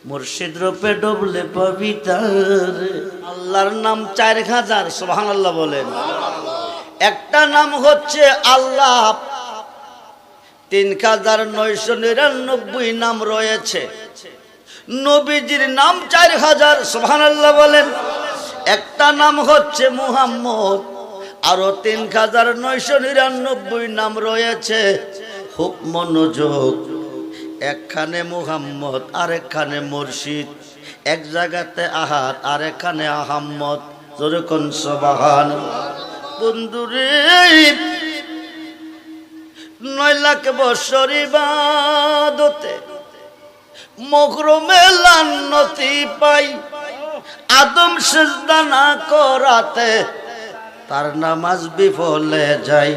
মুর্শিদ রূপে ডুবলে পবিতার। আল্লাহর নাম 4000, সুবহানাল্লাহ বলেন। একটা নাম হচ্ছে আল্লাহ, 3999 নাম রয়েছে। নবীজির নাম 4000, সুবহানাল্লাহ বলেন। একটা নাম হচ্ছে মুহাম্মদ, আরো 3999 নাম রয়েছে। খুব মনোযোগ, একখানে মুহাম্মদ আর একখানে মুর্শিদ, এক জায়গাতে আহাদ আর একখানে আহাম্মদ। জোরে কোন সুবহানাল্লাহ। বন্ধুরে 9 লাখ বছর ইবাদতে মখরুমে লান্নতি পাই, আদম সিজদা না করাতে তার নামাজ বিফলে যায়।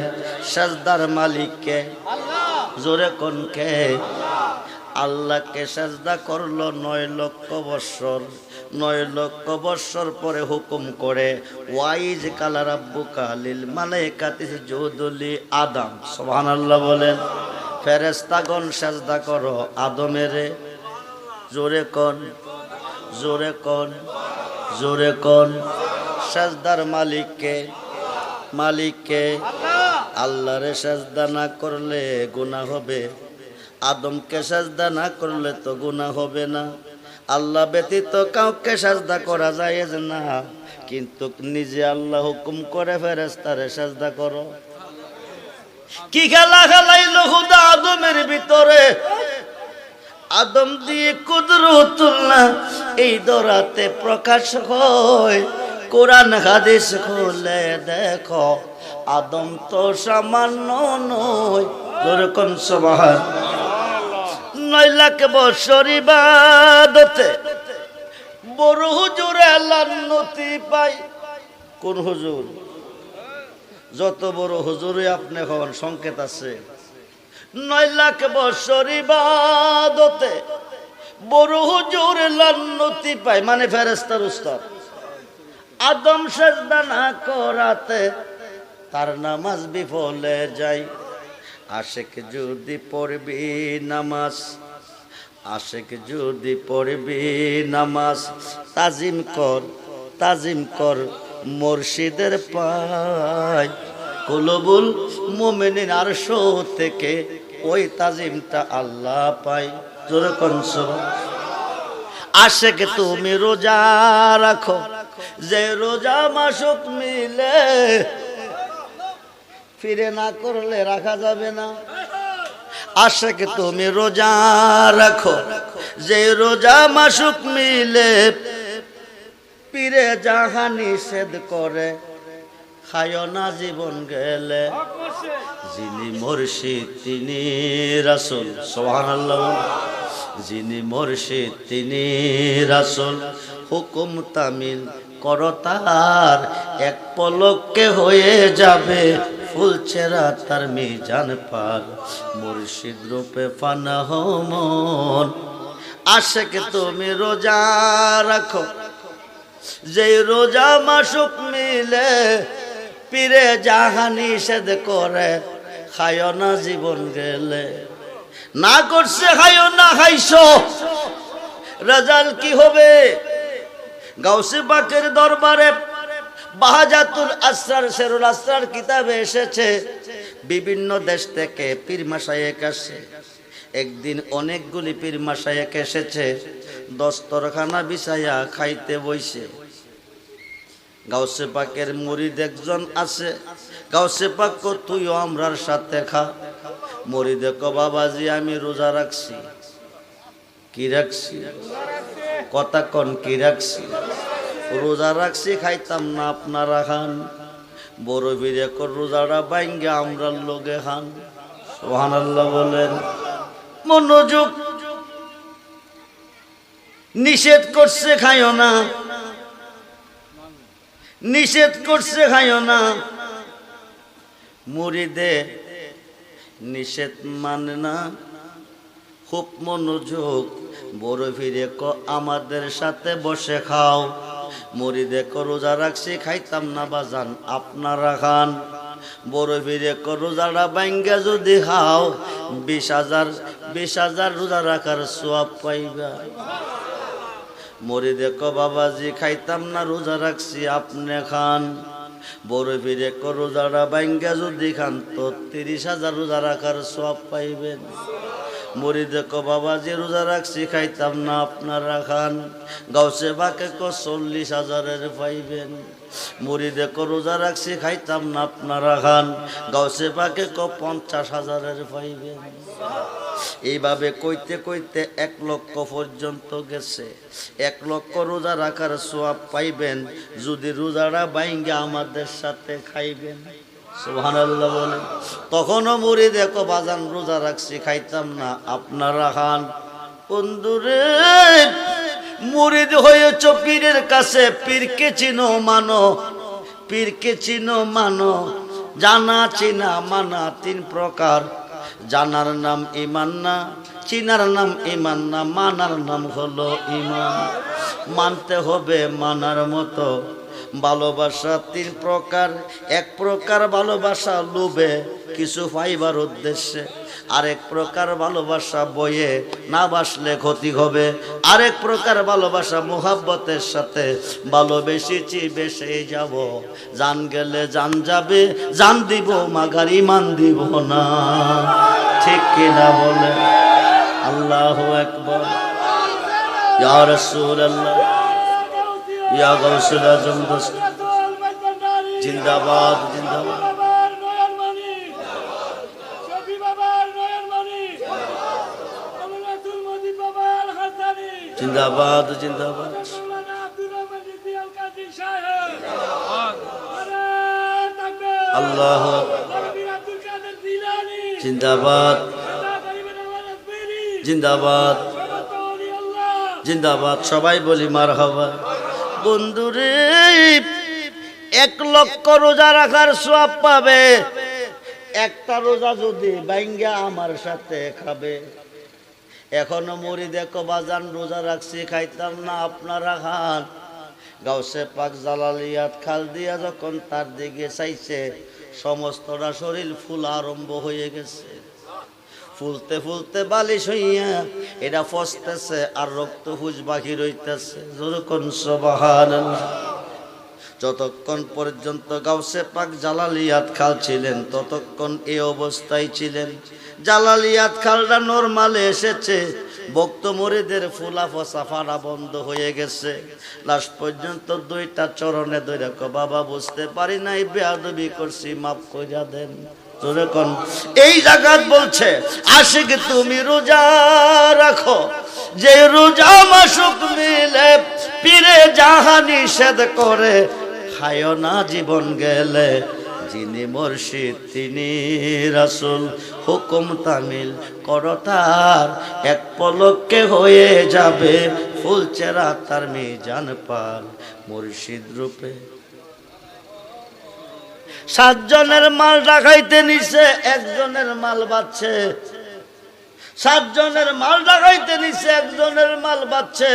সিজদার মালিককে জোরে কোন কে? আল্লাহকে সিজদা করলো 9 লক্ষ বছর। 9 লক্ষ বছর পরে হুকুম করে, ওয়াইজ কালা রাব্বুকা লিল মালাইকাতি ইসজুদুলি আদম। সুবহানাল্লাহ বলেন। ফেরেশতাগণ সিজদা করো আদমেরে। জোরে কোন, জোরে কোন, জোরে কোন। সিজদার মালিককে, মালিককে আল্লাহরে সিজদা না করলে গুনাহ হবে, আদমকে সিজদা না করলে তো গুনাহ হবে না। আল্লাহ ব্যতীত কাউকে সিজদা করা যায় না, কিন্তু নিজে আল্লাহ হুকুম করে ফেরেশতারে সিজদা করো। কি খেলা খেলাইলো খুদা আদমের ভিতরে, আদম দিয়ে কুদরতুল্লাহ এই দরাতে প্রকাশ হয়। কোরআন হাদিস খুলে দেখো, আদম তো সামান্য নয়। যেরকম সুবহানাল্লাহ। 9 লাখ বছর ইবাদতে বড় হুজুরে লান্নতি পাই। কোন হুজুর? যত বড় হুজুরে আপনি হন, সংকেত আছে। 9 লাখ বছর ইবাদতে বড় হুজুর লান্নতি পায়, মানে ফেরেশতার উস্তাদ। আদম সিজদা না করাতে তার নামাজ বিফলে যায়। আশিক যদি পড়বি নামাজ, আশিক যদি পড়বি নামাজ, তাজিম কর, তাজিম কর মুর্শিদের পায়। কুলুবুল মুমিনিন আরশ থেকে ওই তাজিমটা আল্লাহ পায়। জোরে কোন সুবহানাল্লাহ। আশিক তুমি রোজা রাখো, যে রোজা মাসুক মিলে, ফিরে না করলে রাখা যাবে না। আশিক তুমি রোজা রাখো, যে রোজা মাসুক মিলে, পীরে যাহা নিষেধ করে খায়ো না জীবন গেলে। যিনি মুর্শিদ তিনি রাসূল। সুবহানাল্লাহ। যিনি মুর্শিদ তিনি রাসূল, হুকুম তামিল করো তার, এক পলকে হয়ে যাবে ফুলছেরা তার মিজান পার। মুর্শিদ রূপে ফানা হো মন, আশিক তুমি রোজা রাখো, যে রোজা মাসুক মিলে, পীরে যাহা নিষেধ করে খায়ো না জীবন গেলে। না করছে খায়ো না, খাইছো, রেজাল্ট কি হবে? গাউসে পাকের দরবারে বাহাজাতুল আসরার শেরুল আসরার কিতাবে এসেছে, বিভিন্ন দেশ থেকে পীর মাশায়েখ আসে। একদিন অনেকগুলি পীর মাশায়েখ এসেছে, দস্তরখানা বিছায়া খাইতে বইছে। গাউসে পাকের মুরিদ একজন আছে। গাউসে পাক কো তুইও আমরার সাথে খা। মুরিদ কো বাবাজি আমি রোজা রাখছি। কি রাখছি? কথা কোন কি রাখছি? রোজা রাখছি, খাইতাম না আপনারা খান। বড় বীরে কো রোজাটা বাইঙ্গে আমরার লোকে খান। সুবহানাল্লাহ বলেন। মনোযোগ। নিষেধ করছে খাইও না, নিষেধ করছে খাইও না। মুরিদে নিষেধ মানে না। খুব মনোযোগ। বড় ফিরে ক আমাদের সাথে বসে খাও। মুরিদে ক রোজা রাখছি, খাইতাম না বাজান আপনারা খান। বড় ফিরে ক রোজাটা বাইঙ্গা যদি খাও, 20,000 রোজা রাখার সওয়াব পাইবা। মরিদে ক বাবাজি খাইতাম না রোজা রাখছি আপনি খান। বরফিরে ক রোজাটা বাইঙ্গা যদি খান তো 30,000 রোজা রাখার সওয়াব পাইবেন। মরিদে ক বাবাজি রোজা রাখছি খাইতাম না আপনারা খান। গাউসে বাকে ক 40,000 পাইবেন। মুরিদে ক রোজা রাখছি খাইতাম না আপনারা খান। গাউসে পাকে ক 50,000 পাইবেন। এইভাবে কইতে কইতে 1 লক্ষ পর্যন্ত গেছে। 1 লক্ষ রোজা রাখার সওয়াব পাইবেন যদি রোজাটা বাইঙ্গা আমাদের সাথে খাইবেন। সুবহানাল্লাহ বলেন। তখনও মুরিদে ক বাজান রোজা রাখছি খাইতাম না আপনারা খান। বন্ধুরে মুরিদ হয়েছ পীরের কাছে, পীরকে চিনো মানো, পীরকে চিনো মানো। জানা চিনা মানা 3 প্রকার। জানার নাম ঈমান না, চিনার নাম ঈমান না, মানার নাম হলো ঈমান। মানতে হবে মানার মতো। ভালোবাসা 3 প্রকার। 1 প্রকার ভালোবাসা লোভে কিছু পাইবার উদ্দেশ্যে, আরেক প্রকার ভালোবাসা বয়ে না বাসলে ক্ষতি হবে, আরেক প্রকার ভালোবাসা মোহাব্বতের সাথে ভালোবেসেছি বেসে যাব। জান গেলে জান যাবে, জান দিব মাগার ঈমান দিব না। ঠিক কিনা বলে? আল্লাহু আকবার। ইয়া রাসূলুল্লাহ, ইয়া গাউসুল আজম দোস্ত, জিন্দাবাদ জিন্দাবাদ। জিন্দাবাদ জিন্দাবাদ। আল্লাহ জিন্দাবাদ জিন্দাবাদ জিন্দাবাদ। সবাই বলি মারহাবা। বন্ধুরে 1 লক্ষ রোজা রাখার সওয়াব পাবে। একটা রোজা যদি বাইঙ্গা আমার সাথে খাবে। এখনো মুরিদে ক বাজান রোজা রাখছি খাইতাম না আপনারা খান। গাউসে পাক জালালিয়াত খাল দিয়া যখন তার দিকে চাইছে, সমস্তটা শরীর ফুলা আরম্ভ হয়ে গেছে। ফুলতে ফুলতে বালিশ হইয়া এটা ফসতেছে আর রক্ত ফুজ বাহির হইতেছে। যখন সুবহানাল্লাহ। যতক্ষণ পর্যন্ত গাউসে পাক জালালিয়াত খাল ছিলেন ততক্ষণ এই অবস্থায় ছিলেন। জালালিয়াত খালটা নরমালে এসেছে, ভক্ত মুরিদের ফুলা ফসা ফাড়া বন্ধ হয়ে গেছে। লাস্ট পর্যন্ত 2টা চরণে ধরে ক বাবা বুঝতে পারি নাই, বেয়াদবি করছি, মাফ কইরা দেন। যখন এই জায়গাত বলছে আশিক তুমি রোজা রাখো, যে রোজা মাসুক মিলে পীরে যাহা নিষেধ করে, খায়ও না জীবন গেলে। যিনি মুর্শিদ তিনি রাসূল, হুকুম তামিল করো তার, 1 পলকে হয়ে যাবে ফুলচেরা তার মিজান পার। মুর্শিদ রূপে 7 জনের মাল ডাকাইতে নিছে, 1 জনের মাল বাচ্ছে। 7 জনের মাল ডাকাইতে নিছে, 1 জনের মাল বাচ্ছে।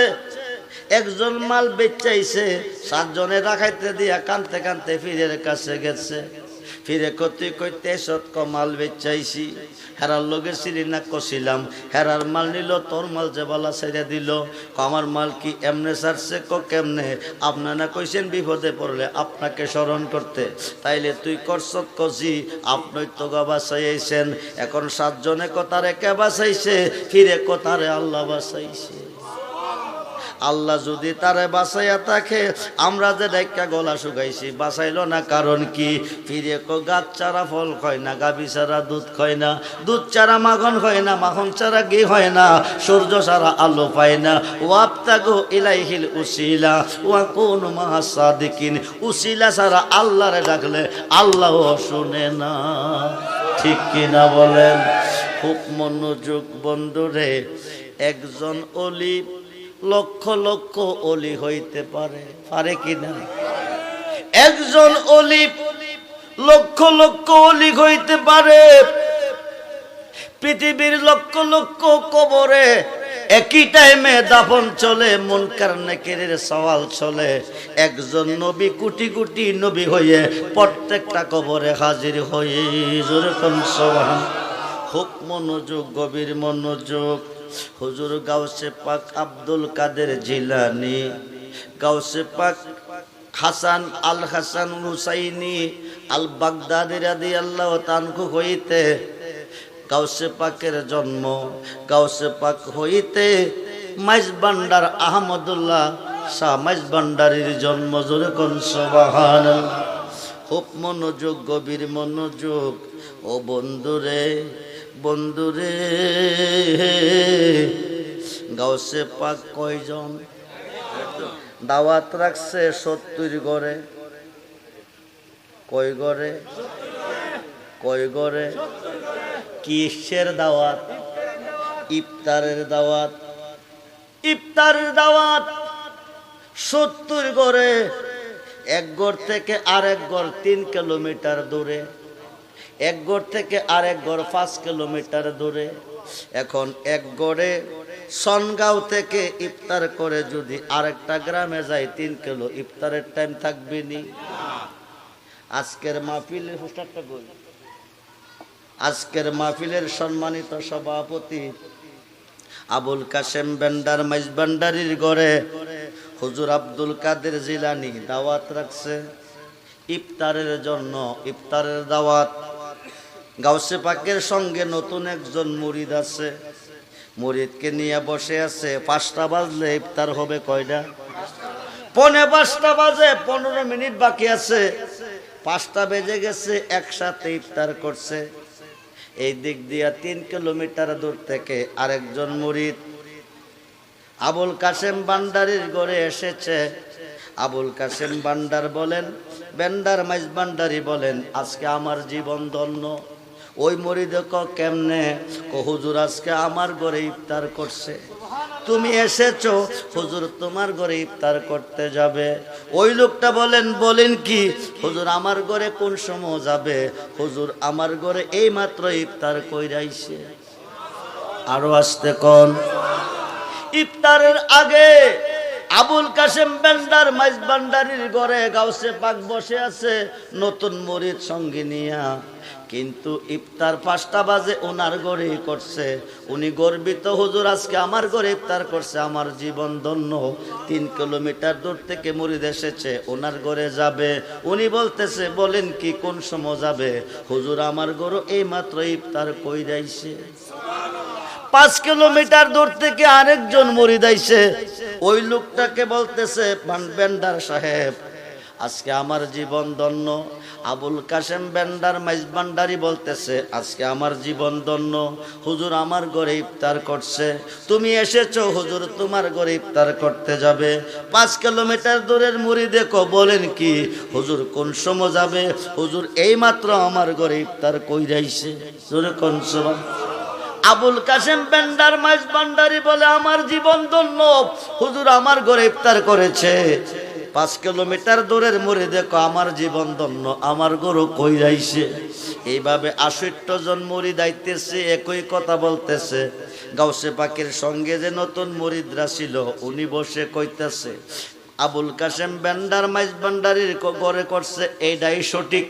1 জন মাল বেচাইছে, 7 জনে ডাকাইতে দিয়া কানতে কানতে পীরের কাছে গেছে। ফিরে কতি কইতে সৎ মাল বেচাইছি, হেরার লগে ছিলি না কছিলাম, হেরার মাল নিল, তোর মাল যে বালা ছেড়ে দিল। আমার মাল কি এমনে ছাড়ছে? কেমনে? আপনারা কইছেন বিপদে পড়লে আপনাকে স্মরণ করতে, তাইলে তুই করছত কজি, আপনি তো গা বাঁচাইছেন। এখন 7 জনে কথারে কে বাঁচাইছে? ফিরে কথারে আল্লাহ বাঁচাইছে। আল্লাহ যদি তারে বাঁচাইয়া থাকে, আমরা যে ডাইকা গলা শুকাইছি বাঁচাইলো না, কারণ কি? ফিরে কো গাছ ছাড়া ফল হয় না, গাভী ছাড়া দুধ হয় না, দুধ ছাড়া মাখন হয় না, মাখন ছাড়া ঘি হয় না, সূর্য ছাড়া আলো পায় না। ওয়াবতাগু ইলাইহিল উসিলা ওয়া কুনু মা'আস সাদিকিন। উসিলা ছাড়া আল্লাহরে ডাকলে আল্লাহ শুনে না। ঠিক কিনা বলেন? খুব মনোযোগ বন্ধুরে। একজন অলি লক্ষ লক্ষ অলি হইতে পারে, পারে কিনা? একজন অলি লক্ষ লক্ষ অলি হইতে পারে। পৃথিবীর লক্ষ লক্ষ কবরে একই টাইমে দাফন চলে, মুনকার নাকিরের সওয়াল চলে। একজন নবী কোটি কোটি নবী হয়ে প্রত্যেকটা কবরে হাজির হয়ে। জোরে কোন সুবহান। খুব মনোযোগ, গভীর মনোযোগ। হুজুর গাউসে পাক আব্দুল কাদের জিলানী, গাউসে পাক হাসান আল হাসান হুসাইনি আল বাগদাদি রাদিয়াল্লাহু তাআলা হইতে গাউসে পাকের জন্ম, গাউসে পাক হইতে মাইজ ভান্ডার আহমদুল্লাহ শাহ মাইজ ভান্ডারীর জন্ম। জোরে কোন সুবহানাল্লাহ। খুব মনোযোগ, গভীর মনোযোগ। ও বন্ধুরে, বন্ধুরে, গাউসে পাক কয়জন? দাওয়াত রাখছে 70 ঘরে। কয় ঘরে? কয় ঘরে? কিসের দাওয়াত? ইফতারের দাওয়াত। ইফতারের দাওয়াত 70 ঘরে। এক ঘর থেকে আরেক ঘর 3 কিলোমিটার দূরে, এক ঘর থেকে আরেক ঘর 5 কিলোমিটার দূরে। এখন এক ঘরে সনগাঁও থেকে ইফতার করে যদি আরেকটা গ্রামে যায় 3 কিলো, ইফতারের টাইম থাকবে নি? আজকের মাহফিলের পোস্টারটা কই? আজকের মাহফিলের সম্মানিত সভাপতি আবুল কাশেম বেন্ডার মাইজ ভান্ডারীর ঘরে হুজুর আব্দুল কাদের জিলানী দাওয়াত রাখছে ইফতারের জন্য। ইফতারের দাওয়াত। গাউসে পাকের সঙ্গে নতুন একজন মুরিদ আছে, মুরিদকে নিয়ে বসে আছে। 5টা বাজলে ইফতার হবে। কয়টা? 5:45 বাজে, 15 মিনিট বাকি আছে। 5টা বেজে গেছে, একসাথে ইফতার করছে। এই দিক দিয়া 3 কিলোমিটার দূর থেকে আরেকজন মুরিদ আবুল কাশেম ভান্ডারীর ঘরে এসেছে। আবুল কাশেম ভান্ডার বলেন, বেন্ডার মাইজ ভান্ডারী বলেন, আজকে আমার জীবন ধন্য। ওই মুরিদ কেমনে? হুজুর আজকে আমার ঘরে ইফতার করছে, তুমি এসেছো, হুজুর তোমার ঘরে ইফতার করতে যাবে। ওই লোকটা বলেন, বলেন কি হুজুর আমার ঘরে কোন সময় যাবে? হুজুর আমার ঘরে এই মাত্র ইফতার কইরাইছে। আরো আসতে কোন? ইফতারের আগে আবুল কাশেম বেন্ডার মাইজ ভান্ডারীর ঘরে গাউসে পাক বসে আছে নতুন মুরিদ সঙ্গে নিয়া। কিন্তু ইফতার 5টা বাজে ওনার ঘরেই করছে। উনি গর্বিত, হুজুর আজকে আমার ঘরে ইফতার করছে, আমার জীবন ধন্য। 3 কিলোমিটার দূর থেকে মুরিদ এসেছে, ওনার ঘরে যাবে। উনি বলতেছে, বলেন কি কোন সময় যাবে? হুজুর আমার ঘরে এই মাত্র ইফতার কইরাইছে। 5 কিলোমিটার দূর থেকে আরেকজন মুরিদ আইছে। ওই লোকটাকে বলতেছে, বেন্ডার সাহেব আজকে আমার জীবন ধন্য। আবুল কাশেম বেন্ডার মাইজ ভান্ডারী বলতেছে, আজকে আমার জীবন ধন্য, হুজুর আমার ঘরে ইফতার করছে, তুমি এসেছো, হুজুর তোমার ঘরে ইফতার করতে যাবে। 5 কিলোমিটার দূরের মুরিদ দেখো, বলেন কি হুজুর কোন সময় যাবে? হুজুর এই মাত্র আমার ঘরে ইফতার কইরাইছে। জোরে কোন সুবহানাল্লাহ। আবুল কাশেম বেন্ডার মাইজ ভান্ডারী বলে, আমার জীবন ধন্য, হুজুর আমার ঘরে ইফতার করেছে। 5 কিলোমিটার দূরের মুরিদ দেখো, আমার জীবন ধন্য, আমার ঘরে কইরাইছে। এইভাবে 68 জন মুরিদ আইতেছে, একই কথা বলতেছে। গাউসে পাকের সঙ্গে যে নতুন মুরিদরা ছিল, উনি বসে কইতেছে, আবুল কাশেম বেন্ডার মাইজ ভান্ডারীর ঘরে করছে, এইটাই সঠিক।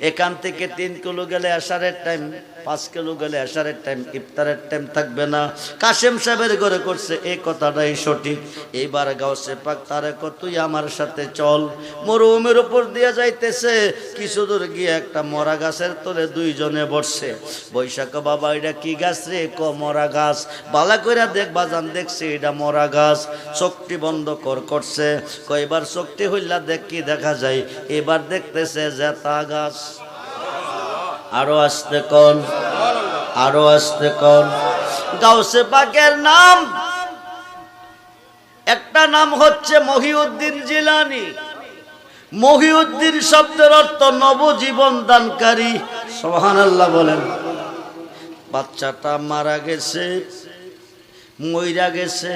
এখান থেকে 3 কিলো গেলে আসারের টাইম, 5 কিলো গেলে আসারের টাইম, ইফতারের টাইম থাকবে না। কাশেম সাহেবের ঘরে করছে, এই কথাটাই সঠিক। এইবার গাউসে পাক তারে তুই আমার সাথে চল। মরুভূমির উপর দিয়ে যাইতেছে, কিছু দূর গিয়ে একটা মরা গাছের তলে 2 জনে বসছে। বৈশাখ বাবা এটা কি গাছ রে? মরা গাছ। বালা কইরা দেখ বাজান, দেখছে এটা মরা গাছ। চোখটি বন্ধ করছে। কয়বার চোখটি হইলা দেখ কি দেখা যায়? এবার দেখতেছে জেতা গাছ। আরো আসতে কোন? আরো আসতে কোন? গাউসে পাকের নাম, একটা নাম হচ্ছে মহিউদ্দিন জিলানী। মহিউদ্দিন শব্দের অর্থ নবজীবন দানকারী। সুবহানাল্লাহ বলেন। বাচ্চাটা মারা গেছে, মইরা গেছে,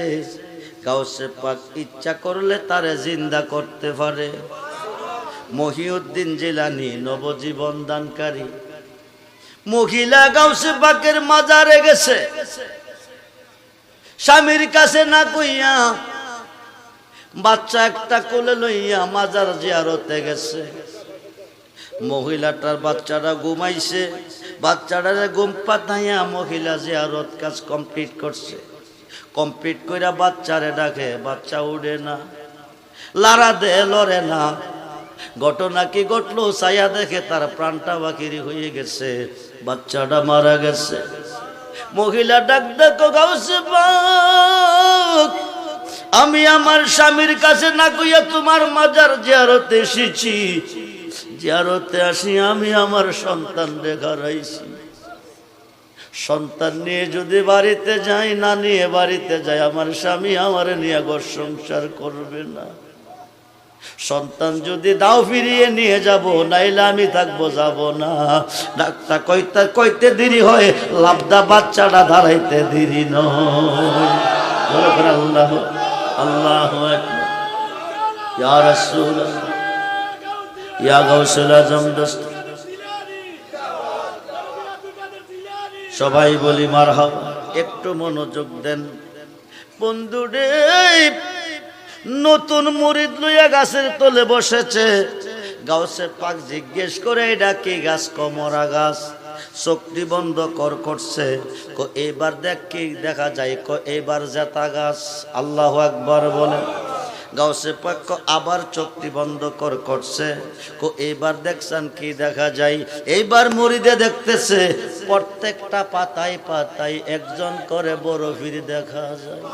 গাউসে পাক ইচ্ছা করলে তারে জিন্দা করতে পারে। মহিউদ্দিন জিলানী নবজীবন দানকারী। মহিলা গাউসে পাকের মাজারে গেছে, স্বামীর কাছে না কইয়া বাচ্চা একটা কোলে লইয়া মাজার জিয়ারতে গেছে। মহিলাটার বাচ্চাটা ঘুমাইছে, বাচ্চাটারে ঘুম পাতাইয়া মহিলা জিয়ারত কাজ কমপ্লিট করছে। কমপ্লিট কইরা বাচ্চারে ডাকে, বাচ্চা উড়ে না, লারা দে লড়ে না। ঘটনা কি ঘটলো? ছায়া দেখে তার প্রাণটা বাকিরি হয়ে গেছে, বাচ্চাটা মারা গেছে। মহিলা ডাক দেখো, গাউসে পাক, আমি আমার স্বামীর কাছে না কইয়া তোমার মাজার জিয়ারতে এসেছি। জিয়ারতে আসি আমি আমার সন্তান রেখা রাইছি। সন্তান নিয়ে যদি বাড়িতে যাই, না নিয়ে বাড়িতে যাই, আমার স্বামী আমার নিয়ে ঘর সংসার করবে না। সন্তান যদি দাও ফিরিয়ে নিয়ে যাব, নাইলে আমি থাকবো, যাব না। ডাক্তার কইতে দেরি হয়, লাভদা বাচ্চাটা দাঁড়াইতে দেরি নয়। আল্লাহ আল্লাহু আকবার, ইয়া রাসূলুল্লাহ, ইয়া গাউসুল আজম। দোস্ত সবাই বলি মারহাবা। একটু মনোযোগ দেন বন্ধুরে। নতুন মুরিদ লইয়া গাছের তলে বসেছে। গাউসে পাক জিজ্ঞেস করে, এটা কি গাছ? কমরা গাছ। চোখটি বন্ধ করছে। এবার দেখ কি দেখা যায়? এবার জেতা গাছ। আল্লাহু আকবার বলে। গাউসে পাক আবার চোখটি বন্ধ করছে। এবার দেখছেন কি দেখা যায়? এইবার মুরিদে দেখতেছে প্রত্যেকটা পাতায় পাতায় একজন করে বরফির দেখা যায়।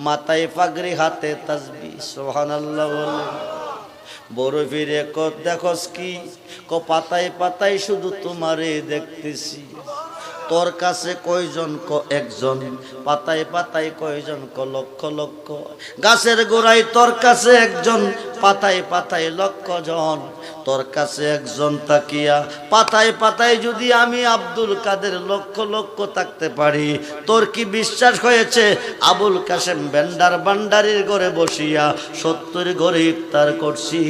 মাথায় পাগড়ি, হাতে তাসবিহ, সুবহানাল্লাহ বলে। বরফিরে দেখোস কি? পাতায় পাতায় শুধু তোমারে দেখতেছি। তোর কাছে কয়জন? একজন। পাতায় পাতায় কয়জন? লক্ষ লক্ষ। গাছের গোড়ায় তোর কাছে একজন, পাতায় পাতায় লক্ষ জন। তোর কাছে একজন তাকিয়া পাতায় পাতায় যদি আমি আব্দুল কাদের লক্ষ লক্ষ থাকতে পারি, তোর কি বিশ্বাস হয়েছে? আবুল কাসেম ভান্ডারির ঘরে বসিয়া 70 ঘরে ইফতার করছি।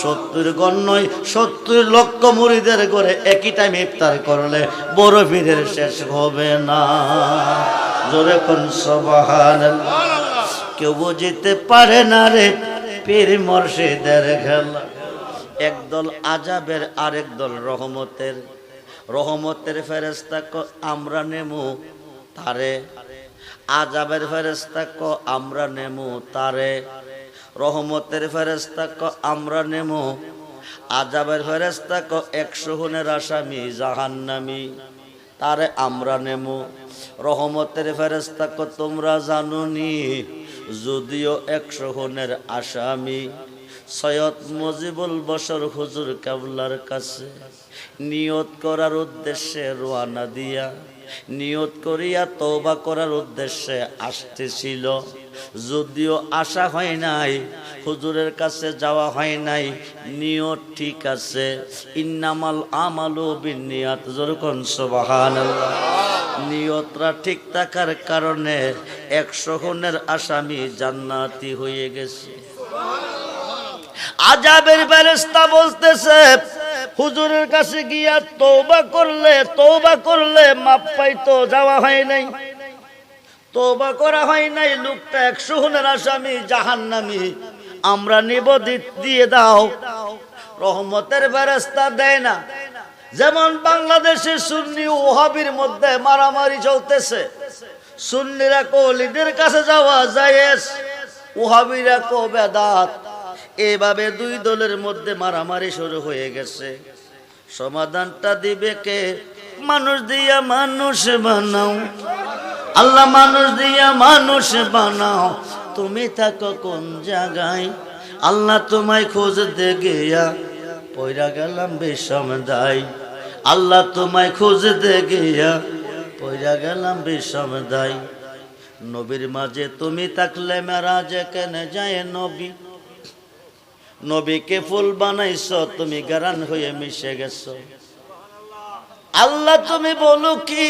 70 ঘর নয়, 70 লক্ষ মুরিদের ঘরে একই টাইম ইফতার করলে বরফিরের শেষ হবে না। জোরে কোন সুবহানাল্লাহ। কেউ বুঝতে পারে না রে পীর মুর্শিদের খেলা। একদল আজাবের, আরেক দল রহমতের। রহমতের ফেরেশতা আমরা নেমু তারে, আজাবের ফেরেশতা আমরা নেমু তারে। রহমতের ফেরেশতা আমরা নেমু, আজাবের ফেরেশতা 100 খুনের আসামি জাহান্নামী, তারে আমরা নেমু। রহমতের ফেরেশতা তোমরা জানুনি, যদিও 100 খুনের আসামি সৈয়দ মুজিবুল বশর হুজুর কেবলার কাছে নিয়ত করার উদ্দেশ্যে রওনা দিয়া, নিয়ত করিয়া তওবা করার উদ্দেশ্যে আসতেছিল। যদিও আসা হয় নাই, হুজুরের কাছে যাওয়া হয় নাই, নিয়ত ঠিক আছে। ইন্নামাল আমালু বিন্নিয়াত, যখন সুবহানাল্লাহ। নিয়তরা ঠিক থাকার কারণে 100 খুনের আসামি জান্নাতি হয়ে গেছে। আজাবের ফেরেশতা বলতেছে, হুজুরের কাছে গিয়া তওবা করলে মাপ পাইতো, যাওয়া হয় নাই, তওবা করা হয় নাই। লোকটা 100 খুনের আসামি জাহান্নামী, আমরা নিব, দিয়ে দাও। রহমতের ফেরেশতা দেয় না। যেমন বাংলাদেশে সুন্নি ওহাবির মধ্যে মারামারি চলতেছে। সুন্নিরা ওলিদের কাছে যাওয়া জায়েজ, ওহাবিরা বেদাত। এভাবে দুই দলের মধ্যে মারামারি শুরু হয়ে গেছে। সমাধানটা দিবে কে? মানুষ দিয়া মানুষ বানাও, আল্লাহ মানুষ দিয়া মানুষ বানাও। তুমি থাকো কোন জায়গায়? আল্লাহ তোমায় খুঁজতে গিয়া পয়রা গেলাম বিষম দায়। আল্লাহ তোমায় খুঁজতে গিয়া পয়রা গেলাম বিষম দায়। নবীর মাঝে তুমি থাকলে মেরাজে কেন যায় নবী? নবীকে ফুল বানাইছো, তুমি গারান হয়ে মিশে গেছো। আল্লাহ তুমি বলো কি?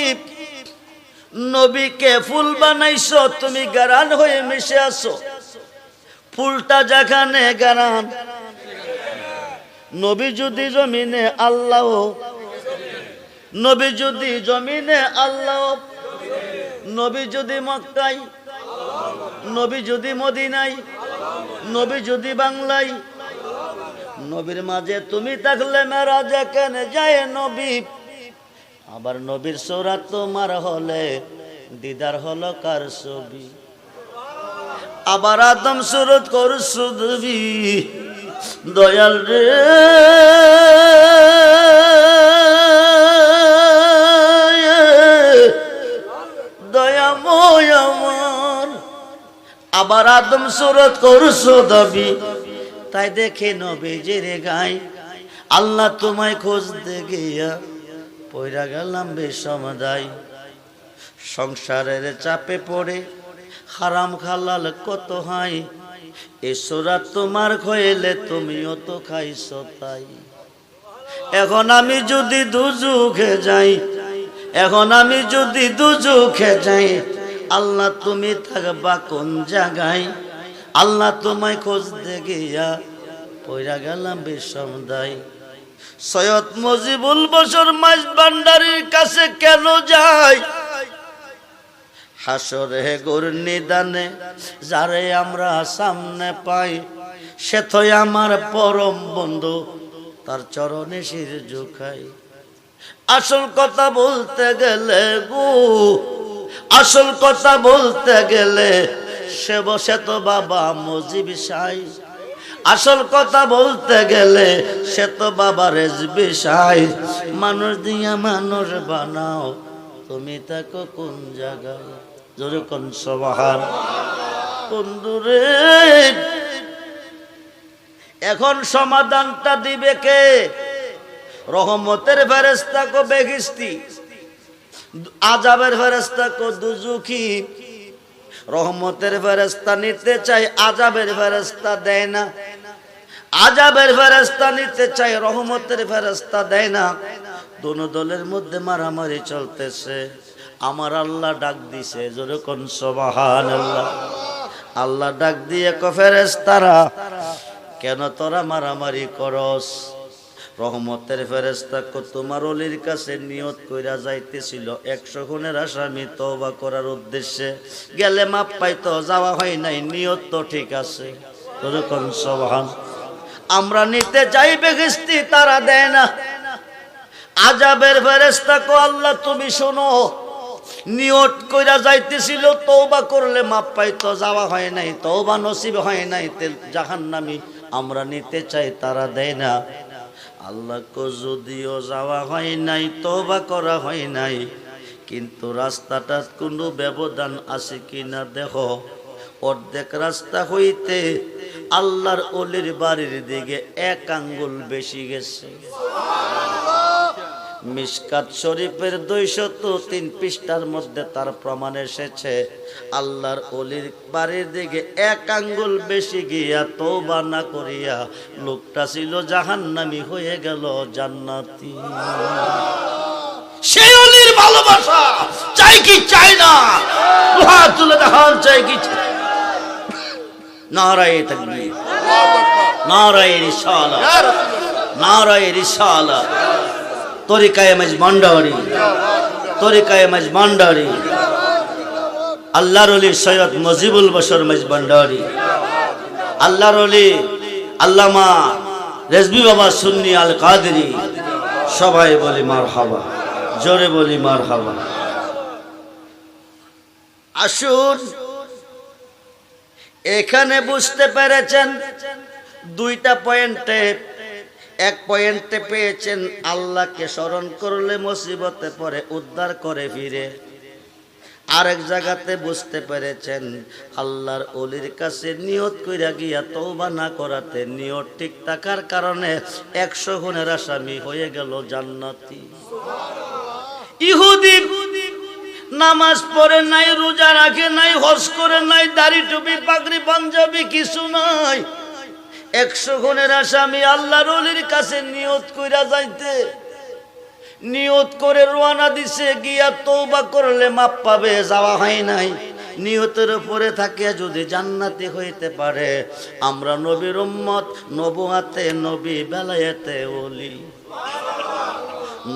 নবীকে ফুল বানাইছো, তুমি গারান হয়ে মিশে আছো। ফুলটা যেখানে গারান। নবী যদি জমিনে আল্লাহ, নবী যদি জমিনে আল্লাহ, নবী যদি মক্কায়, নবী যদি মদিনায়, নবী যদি বাংলায়। নবীর মাঝে তুমি থাকলে মেরাজে কেন যায় নবী? আবার নবীর সূরা তোমার হলে দিদার হলো কার ছবি, আবার আদম সুরত করছু দেবী দয়াল রে দয়াময় আমার, আবার আদম সুরত করছু দাবি, তাই দেখে নবীজির গায় আল্লাহ তোমায় খুঁজতে গিয়া পয়রা গেলাম বিষমদায়। সংসারের চাপে পড়ে হারাম হালাল কত হয়, এসরা তোমার খয়েলে তুমিও তো খাইছো তাই। এখন আমি যদি দুজুখে যাই, এখন আমি যদি দুজুখে যাই, আল্লাহ তুমি থাকবা কোন জায়গায়, আল্লাহ তোমায় খুঁজতে গিয়া পয়রা গেলাম বিষমদায়। সৈয়দ মুজিবুল বশর মাইজ ভান্ডারীর কাছে কেন যাই, হাসরে গোর নিদানে যারে আমরা সামনে পাই, সে তো আমার পরম বন্ধু, তার চরণে শির ঝুঁকাই। আসল কথা বলতে গেলে গো, আসল কথা বলতে গেলে সে বসে তো বাবা মুজিব সাই, আসল কথা বলতে গেলে সে তো বাবা রেজবি সাই। মানুষ দিয়া মানুষ বানাও, তুমি থাকো কোন জায়গায়, জোরে কোন সুবহান। বন্ধুরে এখন সমাধানটা দিবে কে? রহমতের ফেরেশতা কো বেহেশতি, আযাবের ফেরেশতা কো দুজুখী। রহমতের ফেরেশতা নিতে চাই, আযাবের ফেরেশতা দেয় না। আযাবের ফেরেশতা নিতে চাই, রহমতের ফেরেশতা দেয় না। দোনো দলের মধ্যে মারামারি চলতেছে। আমার আল্লাহ ডাক দিছে, জোরে কোন সুবহানাল্লাহ। আল্লাহ ডাক দিয়ে কো ফেরেশতারা কেন তোরা মারামারি করস? রহমতের ফেরেশতা কো তোমার ওলির কাছে নিয়ত কইরা যাইতেছিল 100 খুনের আসামি তওবা করার উদ্দেশ্যে, গেলে মাপ পাইতো, যাওয়া হয় নাই, নিয়ত তো ঠিক আছে, জোরে কোন সুবহান। আমরা নিতে চাই বেহেশতি, তারা দেয় না। আযাবের ফেরেশতা কো আল্লাহ তুমি শোনো, নিয়ত কইরা যাইতেছিল তওবা করলে মাপ পাইতো, যাওয়া হয় নাই, তওবা নসিব হয় নাই, জাহান্নামী। আমরা নিতে চাই, তারা দেয় না। আল্লাহ কো যদিও যাওয়া হয় নাই, তওবা করা হয় নাই, কিন্তু রাস্তাটা কোনো ব্যবধান আছে কিনা দেখো। অর্ধেক রাস্তা হইতে আল্লাহর ওলির বাড়ির দিকে 1 আঙ্গুল বেশি গেছে। মিশকাত শরীফের 203 পৃষ্ঠার মধ্যে তার প্রমাণ এসেছে। আল্লাহর ওলির বাড়ির দিকে 1 আঙ্গুল বেশি গিয়া তওবা না করিয়া লোকটা ছিল জাহান্নামী, হয়ে গেল জান্নাতি। সেই ওলির ভালোবাসা চাই কি চাই না? দুহাত তুলে দেখান, চাই কি? নারায়ে তাকবীর, নারায়ে রিসালাত, নারায়ে রিসালাত। তরিকায়ে মাঝভান্ডারী, তরিকায়ে মাঝভান্ডারী, আল্লাহর ওলি সৈয়দ মুজিবুল বশর মাঝভান্ডারী, আল্লাহর ওলি আল্লামা রেজবি বাবা সুন্নি আল কাদেরী। সবাই বলি মারহাবা, জোরে বলি মারহাবা। আসুন, এখানে বুঝতে পেরেছেন 2টা পয়েন্টে। 1 পয়েন্টে পেয়েছেন আল্লাহকে স্মরণ করলে মুসিবতে পড়ে উদ্ধার করে ফিরে। আরেক জায়গাতে বুঝতে পেরেছেন আল্লাহর ওলির কাছে নিয়ত কইরা গিয়া তওবা না করাতে, নিয়ত ঠিক থাকার কারণে 100 খুনের আসামি হয়ে গেল জান্নাতি। ইহুদি নামাজ পড়ে নাই, রোজা রাখে নাই, হজ করে নাই, দাড়ি টুপি পাগড়ি পাঞ্জাবি কিছু নাই, 100 খুনের আসামি আল্লাহর ওলির কাছে নিয়ত কইরা যাইতে, নিয়ত করে রওনা দিছে, গিয়া তওবা করলে মাপ পাবে, যাওয়া হয় নাই। নিয়তের উপরে থাকিয়া যদি জান্নাতি হইতে পারে, আমরা নবীর উম্মত, নবুয়াতে নবী, বেলায়েতে ওলি।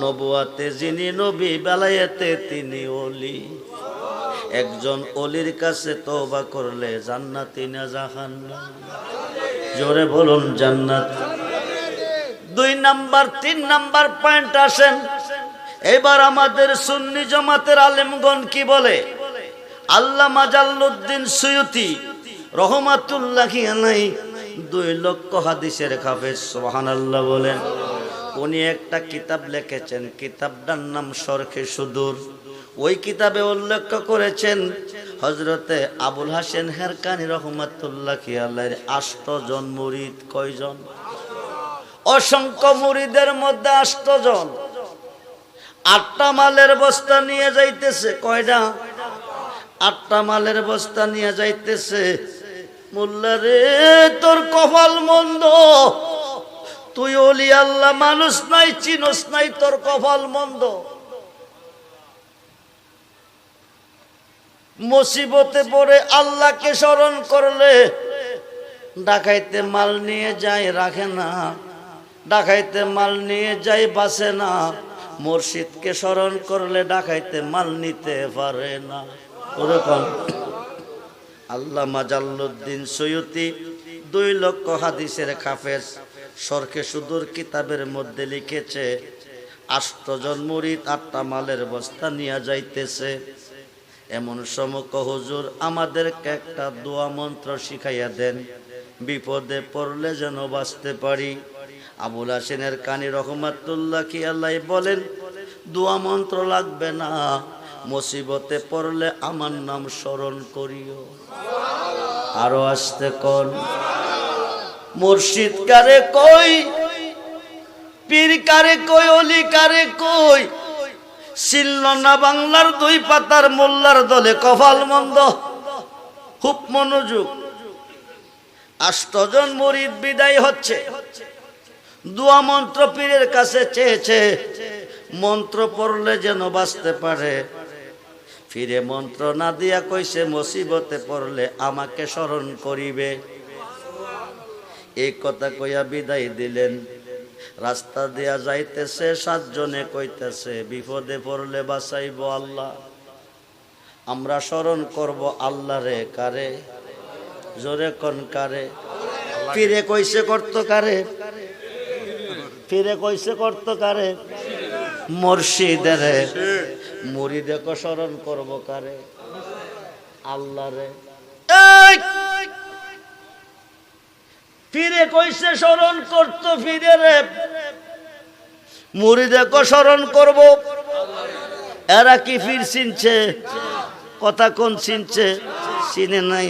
নবুয়াতে যিনি নবী, বেলায়েতে তিনি ওলি। একজন ওলির কাছে তওবা করলে জান্নাতি না জাহান্নাম? জোরে বলুন জান্নাত। 2 নাম্বার 3 নাম্বার পয়েন্ট আসেন। এবার আমাদের সুন্নি জামাতের আলেমগণ কি বলে? আল্লামা জাল্লুদ্দিন সুয়ুতি রহমাতুল্লাহি আলাইহি 2 লক্ষ হাদিসের হাফেজ, সুবহানাল্লাহ বলেন। উনি একটা কিতাব লিখেছেন, কিতাবটার নাম শরহে সুদূর। ওই কিতাবে উল্লেখ করেছেন হযরতে আবুল হাসেন হেরকানি রহমাতুল্লাহি আলাইহির 8 জন মুরিদ। কয়জন? অসংখ্য মুরিদের মধ্যে 8 জন। 8টা মালের বস্তা নিয়ে যাইতেছে। কয়টা? 8টা মালের বস্তা নিয়ে যাইতেছে। মোল্লা রে, তোর কপাল মন্দ, তুই ওলি আল্লাহ মানুষ নাই, চিনস নাই, তোর কপাল মন্দ। মুসিবতে পড়ে আল্লাহকে স্মরণ করলে ডাকাইতে মাল নিয়ে যায়, রাখে না। ডাকাইতে মাল নিয়ে যায়, বাঁচে না। মুর্শিদকে স্মরণ করলে ডাকাইতে মাল নিতে পারে না। ওরকম আল্লামা জাল্লুদ্দিন সুয়ুতি 2 লক্ষ হাদিসের হাফেজ শরহে সুদূর কিতাবের মধ্যে লিখেছে, 8 জন মুরিদ 8টা মালের বস্তা নিয়ে যাইতেছে। এমন সময় হুজুর আমাদেরকে একটা দোয়া মন্ত্র শিখাইয়া দেন, বিপদে পড়লে যেন বাঁচতে পারি। আবুল হাসেনের কানি রহমাতুল্লাহি আলাইহি বলেন, দোয়া মন্ত্র লাগবে না, মুসিবতে পড়লে আমার নাম স্মরণ করিও। আরো আসতে কোন মুর্শিদ কারে কই, পীর কারে কই, অলি কারে কই, ছিল না বাংলার 2 পাতার মোল্লার দলে কপাল মন্দ। খুব মনোযোগ। 8 জন মুরিদ বিদায় হচ্ছে। দোয়া মন্ত্র পীরের কাছে চেয়েছে, মন্ত্র পড়লে যেন বাঁচতে পারে। ফিরে মন্ত্র না দিয়া কইছে, মুসিবতে পড়লে আমাকে স্মরণ করিবে। এই কথা কইয়া বিদায় দিলেন। রাস্তা দিয়া যাইতেছে, 7 জনে কইতেছে, বিপদে পড়লে বাঁচাইব আল্লাহ। আমরা স্মরণ করব আল্লাহ রে। কারে? জোরে কোন কারে? ফিরে কইছে করতো কারে? ফিরে কইছে করতো কারে? মুর্শিদের। মুরিদে কো স্মরণ করব কারে? আল্লাহ রে। ফিরে কইছে স্মরণ করতো ফিরে রে, মুরিদে কো স্মরণ করব। এরা কি ফির চিনছে? কথা কোন চিনছে? চিনে নাই।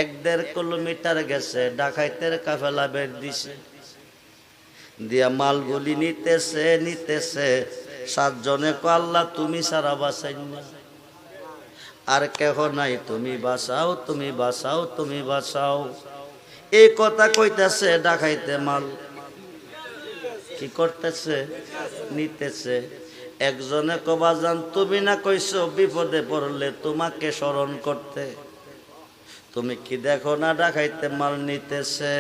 1-1.5 কিলোমিটার গেছে, ডাকাইতের কাফেলা বের দিছে, দিয়া মালগুলি নিতেছে নিতেছে। 7 জনে কো আল্লাহ তুমি সারা বাঁচাই না, আর কেহ নাই, তুমি বাঁচাও, তুমি বাঁচাও, তুমি বাঁচাও। এই কথা কইতেছে, ডাকাইতে মাল কি করতেছে? নিতেছে। একজনে কো বাজান তুমি না কইছো বিপদে পড়লে তোমাকে স্মরণ করতে, তুমি কি দেখো না ডাকাইতে মাল নিতেছে?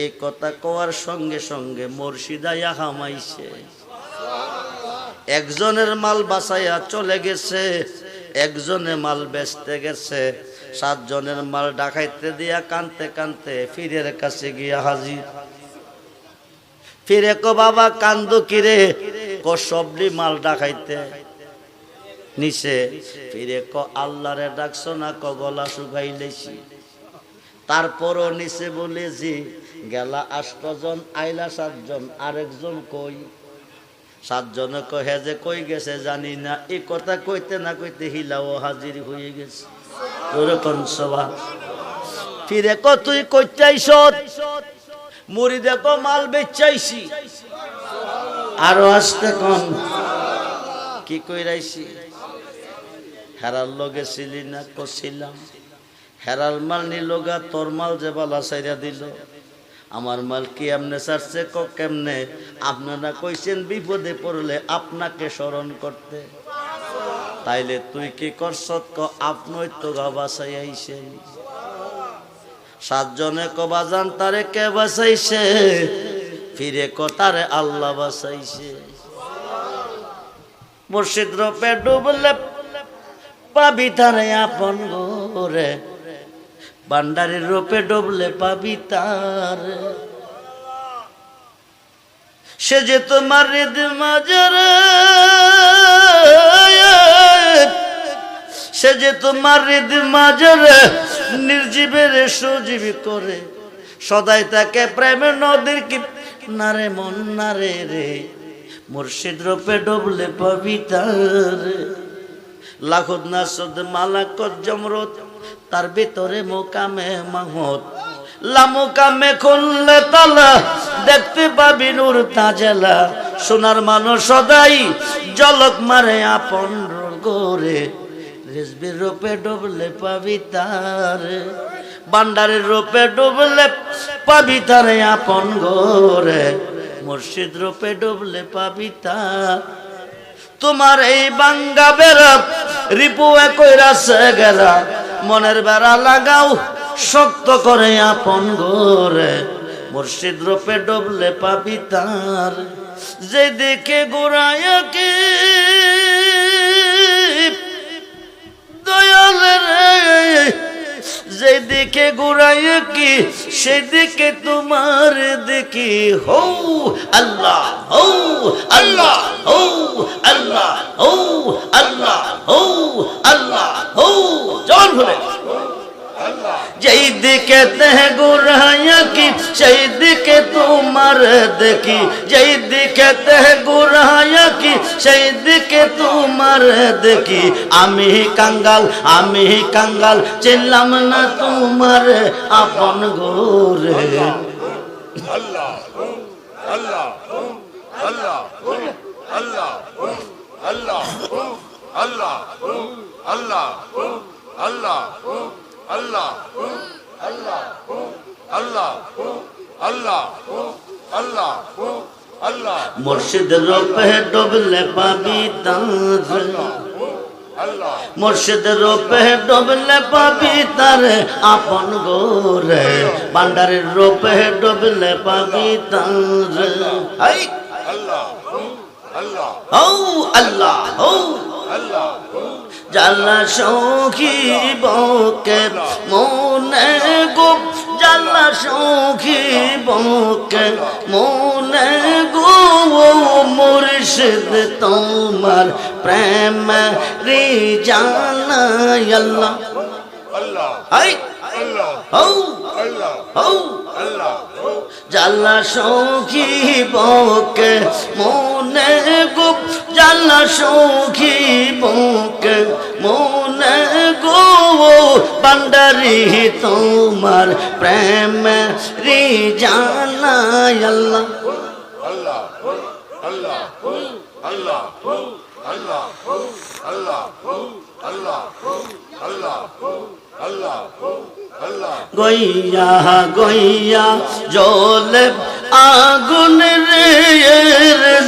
এই কথা কোয়ার সঙ্গে সঙ্গে মুর্শিদাইয়া হামাইছে। একজনের মাল বাঁচাইয়া চলে গেছে, একজনে মাল বেচতে গেছে। 7 জনের মাল ডাকাইতে দিয়া কানতে কানতে ফিরের কাছে গিয়া হাজির। ফিরে কো বাবা কান্দো কিরে? কো সবলি মাল ডাকাইতে নিছে। ফিরে কো আল্লাহরে ডাকছো না? কো গলা শুকাই লেছি। তারপরও নিচে বলেছি, গেলা 8 জন, আইলা 7 জন, আরেকজন কই? 7 জনে কো হে যে কই গেছে জানি না। এই কথা কইতে না কইতে হিলাও হাজির হয়ে গেছে। ওরকম সভা। ফিরে কো তুই কইতে আইছ? মুরিদে কো মাল বেচাইছি। আরো আসতে কোন কি কইরাইছি? হেরার লগে ছিলি না? কছিলাম। হেরার মাল নিলোগা, তোর মাল যে বালা সাইরা দিল। আমার মাল কি এমনে ছাড়ছে? ক কেমনে? আপনারা কইছেন বিপদে পড়লে আপনাকে স্মরণ করতে, তাইলে তুই কি করছত? ক আপনই তো গা বাঁচাই আইছেন। 7 জনে ক বাজান তারে কে বাঁচাইছে? ফিরে ক তারে আল্লাহ বাঁচাইছে। মুর্শিদ রূপে ডুবলে পাবি তারে আপন ঘরে, ভান্ডারের রূপে ডুবলে পাবি তার। সে যে তোমার হৃদ মাঝারে, সে যে তোমার হৃদ মাঝরে নির্জীবের সজীবী করে, সদাই তাকে প্রেমের নদীর কি নারে মন নারে রে, মুর্শিদ রূপে ডুবলে পাবি তার। লাখুদ নাসুদ মালাকত জমরত, তার ভিতরে মোকামে মাহমুদ। লামুকামে খুললে তালা, দেখতে পাবি নূর তাজেলা। সোনার মানুষ সদাই জলক মারে আপন গোরে, রেজবির রূপে ডুবলে পাবি তার। ভান্ডারের রূপে ডুবলে পাবি তারে আপন গোরে, মুর্শিদ রূপে ডুবলে পাবি তার। তোমার এই বাঙ্গা বেড়া রিপু কইরাছে গেরা, মনের বেড়া লাগাও শক্ত করে আপন গোরে, মুর্শিদ রূপে ডুবলে পাবি তার। যেদিকে গোড়ায় কি দয়াল রে, যেদিকে গোড়ায় কি সেদিকে তোমার দেখি। হো আল্লাহ, হো আল্লাহ, হো আল্লাহ, হো আল্লাহ, হো আল্লাহ, হো জন ভুলে। যেই দিকে দেহ গোড়ায় কি সেই দিকে তোমার দেখি, যেই দিকে দেহ গোড়ায় কি সেই দিকে তোমার দেখি। আমি কাঙ্গাল, আমি কাঙ্গাল, চিনলাম না তোমার আপন গোরে। আল্লাহ আল্লাহ আল্লাহ আল্লাহ আল্লাহ আল্লাহ আল্লাহ আল্লাহ আল্লাহ আল্লাহ আল্লাহ আল্লাহ আল্লাহ আল্লাহ। মুর্শিদ রূপে ডুবলে পাবি তার, মুর্শিদ রূপে ডুবলে পাবি তার আপন গোরে, ভান্ডারের রূপে ডুবলে পাবি তার। হাই আল্লাহ আল্লাহ হো আল্লাহ, হো আল্লাহ জালা সখী বকে মনে গো, জালা সখী বকে মনে গো, মুর্শিদ তোমার প্রেম রে জানা। আল্লাহ আল্লাহ হাই আল্লাহ হো আল্লাহ হো আল্লাহ জালা সখী বকে মনে গো, জালা সখী বকে মনে গো, ভান্ডারি তোমার প্রেম রে জানা। আল্লাহ আল্লাহ আল্লাহ আল্লাহ আল্লাহ আল্লাহ আল্লাহ আল্লাহ আল্লাহ আল্লাহ। গইয়া গইয়া জলে আগুন রে,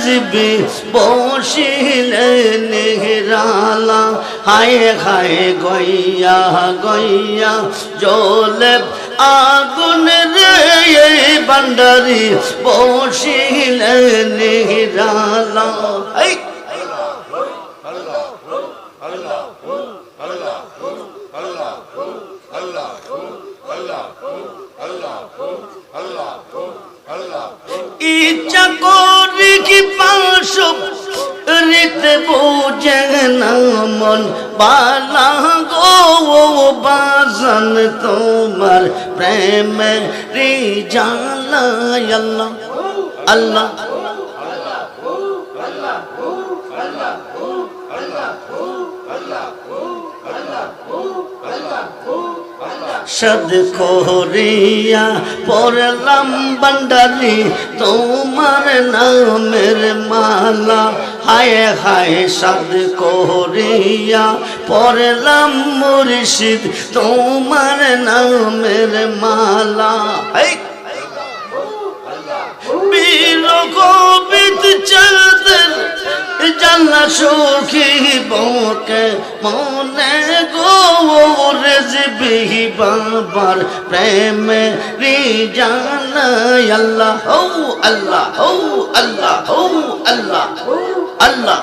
জিবি বসিলে নিহরালা। হায় হায় গইয়া গইয়া জলে আগুন রে, ভান্ডারি বসিলে নিহরালা। এই ইচ্ছা করি কি পাশ রিতে বোঝে না মন, বালা গো বাজন তোমার প্রেম রে জানা। আল্লাহ আল্লাহ সদ খোরিয়া পড়লাম ভান্ডারি তোমার নামের মালা। হায় হায় সদ খোরিয়া পড়লাম মুর্শিদ তোমার নামের মালা। বীর গোবিন্দ চলতেন জানলা সখী বকে মনে গো, রেজবি বাবার প্রেম রে জানা। আল্লাহ হো আল্লাহ, হো আল্লাহ, হো আল্লাহ আল্লাহ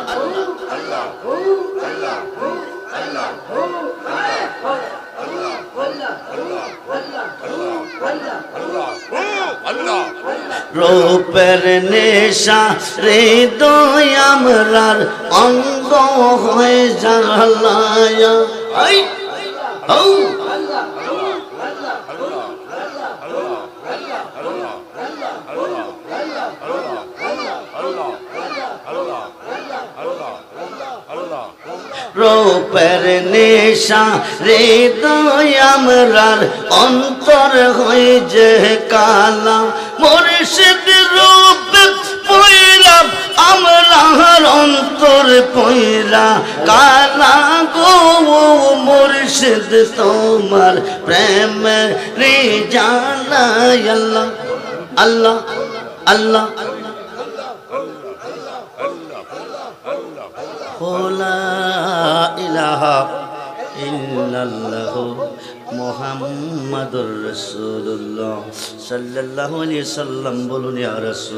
রূপের নেশা হৃদয় আমরার অঙ্গ হয়ে জ্বালায়া। আই আউ রূপের নেশা হৃদয় আমরার অন্তর হয়ে যে কালা মুর্শিদ রূপ পয়রা আমরার অন্তর পয়রা কালা গো মুর্শিদ তোমার প্রেম রে জানা আল্লাহ আল্লাহ আল্লাহ লা ইলাহা ইল্লাল্লাহু মুহাম্মাদুর রাসূলুল্লাহ সাল্লাল্লাহু আলাইহি সাল্লাম বলুন ইয়া রাসূল